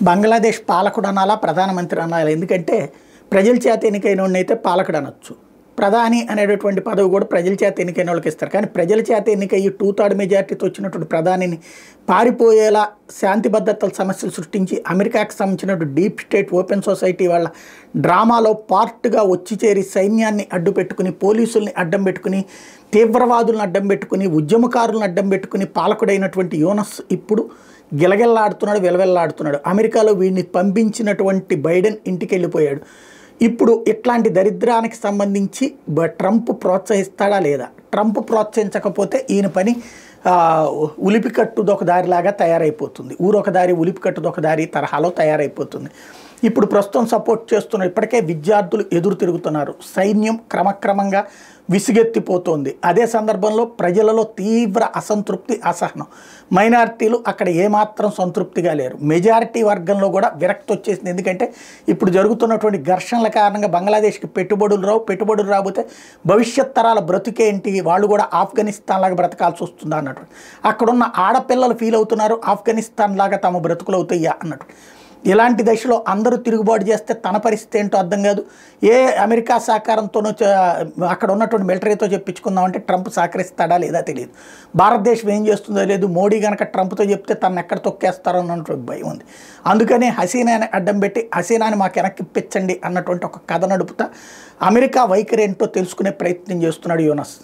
బంగ్లాదేశ్ పాలకుడు అనాలా ప్రధానమంత్రి అనాలా ఎందుకంటే ప్రజల చేత ఎన్నికైన వాడినైతే పాలకుడు అనొచ్చు. ప్రధాని అనేటటువంటి పదవి కూడా ప్రజల చేత ఎన్నికైన వాళ్ళకి ఇస్తారు. కానీ ప్రజల చేత ఎన్నికయ్యి 2/3 మెజార్టీతో వచ్చినటువంటి ప్రధానిని పారిపోయేలా శాంతి భద్రతల సమస్యలు సృష్టించి అమెరికాకు సంబంధించినటువంటి డీప్ స్టేట్ ఓపెన్ సొసైటీ వాళ్ళ డ్రామాలో పార్ట్గా వచ్చి చేరి సైన్యాన్ని అడ్డు పెట్టుకుని, పోలీసుల్ని అడ్డం పెట్టుకుని, తీవ్రవాదులను అడ్డం పెట్టుకుని, ఉద్యమకారులను అడ్డం పెట్టుకుని పాలకుడైనటువంటి యోనస్ ఇప్పుడు గిలగిల్లాడుతున్నాడు, విలవిల్లాడుతున్నాడు. అమెరికాలో వీడిని పంపించినటువంటి బైడెన్ ఇంటికి వెళ్ళిపోయాడు. ఇప్పుడు ఇట్లాంటి దరిద్రానికి సంబంధించి ట్రంప్ ప్రోత్సహిస్తాడా లేదా? ట్రంప్ ప్రోత్సహించకపోతే ఈయన పని ఉలిపికట్టుదొక దారిలాగా తయారైపోతుంది. ఊరొక దారి ఉలిపికట్టుదొక దారి తరహాలో తయారైపోతుంది. ఇప్పుడు ప్రస్తుతం సపోర్ట్ చేస్తున్న ఇప్పటికే విద్యార్థులు ఎదురు తిరుగుతున్నారు. సైన్యం క్రమక్రమంగా విసిగెత్తిపోతోంది. అదే సందర్భంలో ప్రజలలో తీవ్ర అసంతృప్తి, అసహనం. మైనారిటీలు అక్కడ ఏమాత్రం సంతృప్తిగా లేరు. మెజారిటీ వర్గంలో కూడా విరక్తి వచ్చేసింది. ఎందుకంటే ఇప్పుడు జరుగుతున్నటువంటి ఘర్షణల కారణంగా బంగ్లాదేశ్కి పెట్టుబడులు రాబోతే భవిష్యత్ తరాల బ్రతికేంటి, వాళ్ళు కూడా ఆఫ్ఘనిస్తాన్ లాగా బ్రతకాల్సి వస్తుందా అన్నట్టు. అక్కడున్న ఆడపిల్లలు ఫీల్ అవుతున్నారు, ఆఫ్ఘనిస్తాన్ లాగా తమ బ్రతుకులు అవుతాయా అన్నట్టు. ఇలాంటి దశలో అందరూ తిరుగుబాటు చేస్తే తన పరిస్థితి ఏంటో అర్థం కాదు. ఏ అమెరికా సహకారంతోనూ అక్కడ ఉన్నటువంటి మిలిటరీతో చెప్పించుకుందామంటే ట్రంప్ సహకరిస్తాడా లేదా తెలియదు. భారతదేశం ఏం చేస్తుందో లేదు. మోడీ కనుక ట్రంప్తో చెప్తే తను ఎక్కడ తొక్కేస్తారో అన్నటువంటి భయం ఉంది. అందుకనే హసీనాని అడ్డం పెట్టి హసీనాని మాకు వెనక్కి ఇప్పించండి అన్నటువంటి ఒక కథ నడుపుతా అమెరికా వైఖరి ఏంటో తెలుసుకునే ప్రయత్నం చేస్తున్నాడు యోనస్.